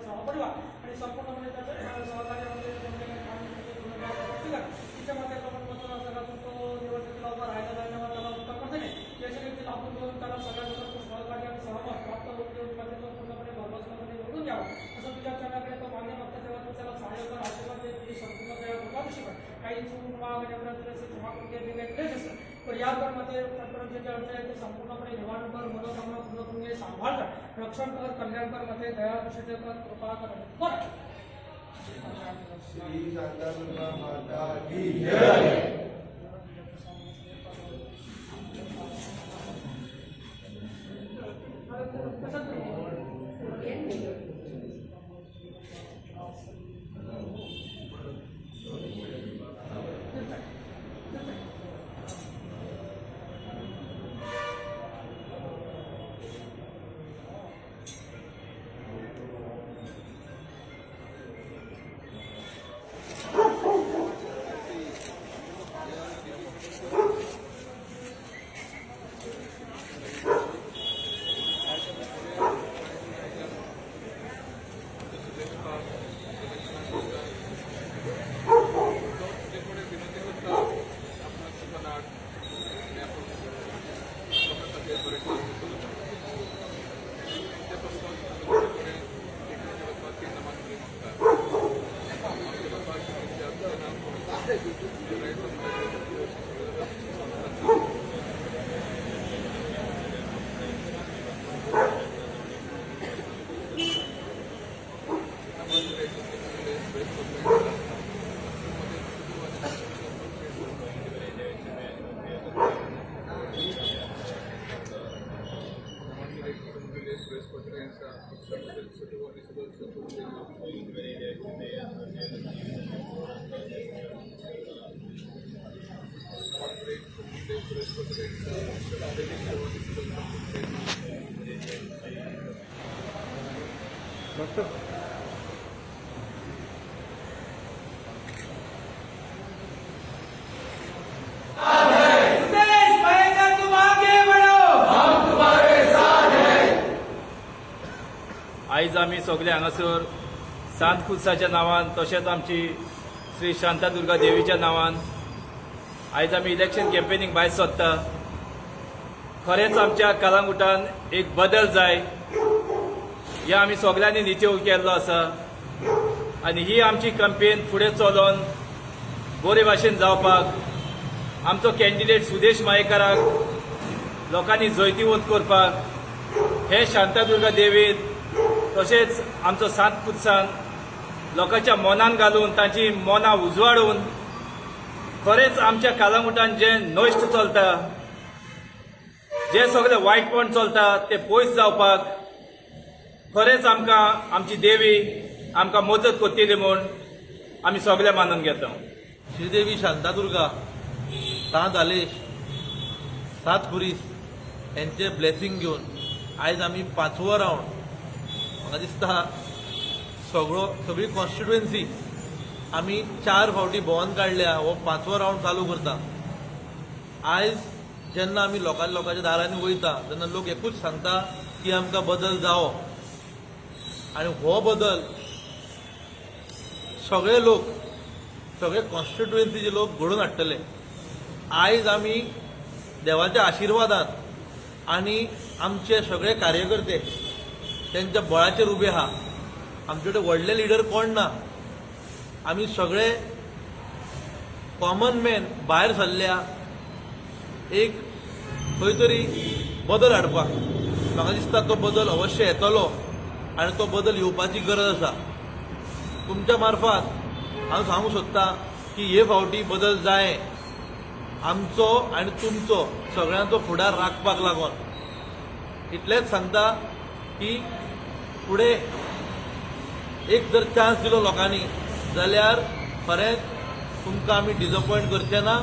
सहपरिवार आणि संपूर्णपणे सहकार्यामध्ये तिच्या माध्यमातून तो निवडणुकीला उभा राहायला जाण्यावर त्याला उत्तर पडते यशस्वी आपण दोन त्याला सगळ्यांना सहकार्य आणि सहमत प्राप्त होते तो पूर्णपणे भरभसपणे निवडून द्यावा असं तुझ्या चरणाकडे तो मान्य मागता तेव्हा तू त्याला सहाय्य कर आशीर्वाद दे तुझी संपूर्ण तयार होता शिवाय काही चूक माग आणि प्रयत्न जमा करून असतं पण या मध्ये आतापर्यंत जे अडचणी आहेत ते संपूर्णपणे निवारण कर मनोकामना पूर्ण करून सांभाळ कर रक्षण कर कल्याण कर मध्ये दया विषय कर कृपा कर बरं श्री शांतादुर्गा माता की जय। आयज आमी सगळे हांगासर सांतकुसाच्या नांवान तशेंच आमची श्री शांतादुर्गा देवीच्या नांवान आयज आमी इलेक्शन कॅम्पेनीक भायर सरता। खरेंच आमच्या कळंगुटान एक बदल जाय हे आमी सगळ्यांनी निश्चय केल्लो आसा आनी ही आमची कॅम्पेन फुडें चलोन बरे भाशेन जावपाक आमचो कॅन्डिडेट सुदेश मायेकाराक लोकांनी जैतिवंत करपाक हे शांतादुर्गा देवीन तशेंच आमचो सांतकुसान लोकांच्या मनान घालून तांची मनां उजवाडून खरेंच आमच्या कळंगुटान जे नश्ट चलता जे सगळे वायटपण चलता ते पयस जावपाक खरेंच आमकां आमची देवी आमकां मजत करतली म्हूण आमी सगळे मानून घेता। श्रीदेवी शांतादुर्गा सात आलेश सात खुरीस यांचे ब्लेसिंग घेवन आयज आमी 5वो रावंड म्हाका दिसता सगळी कॉन्स्टिट्युएन्सी आमी 4 फावटी भोंवन काडल्या हो 5वो रावंड चालू करता। आयज जेन्ना आमी लोकांच्या दारांनी वयता तेन्ना लोक एकूच सांगता की आमकां बदल जावो आनी हो बदल सगळे लोक सगळे कॉन्स्टिट्युएन्सीचे लोक घडोवन हाडटले। आयज आमी देवाच्या आशिर्वादान आनी आमचे सगळे कार्यकर्ते त्यांच्या बळाचेर उबे आहा। आमचे कडेन व्हडले लिडर कोण ना, आमी सगळे कॉमन मॅन भायर सरल्या एक खंय तरी बदल हाडपाक। म्हाका दिसता तो बदल अवश्य येतलो आनी तो बदल येवपाची गरज आसा। तुमच्या मार्फत हांव सांगूंक सोदता की हे फावटी बदल जाय आमचो आनी तुमचो सगळ्यांचो फुडार राखपाक लागून। इतलेंच सांगता की फुडें एक जर चान्स दिलो लोकांनी जाल्यार खरेंच तुमकां आमी डिसअपॉयंट करचे ना,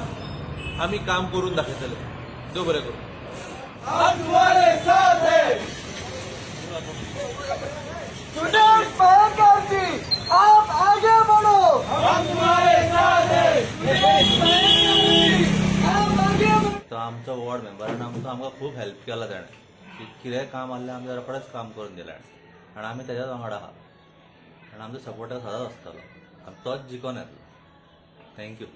आमी काम करून दाखयतले। देव बरें करूं। आप आगे बढ़ो, तो आमचो वॉर्ड मेंबरान आमकां खूब हेल्प केला ताणें। कितेंय काम आसलें आमी रोखडेंच काम करून दिलें आनी आमी तेज्याच वांगडा आहा आनी आमचो सपोर्टर सदांच आसतलो आनी तोच जिखोन येतलो थँक्यू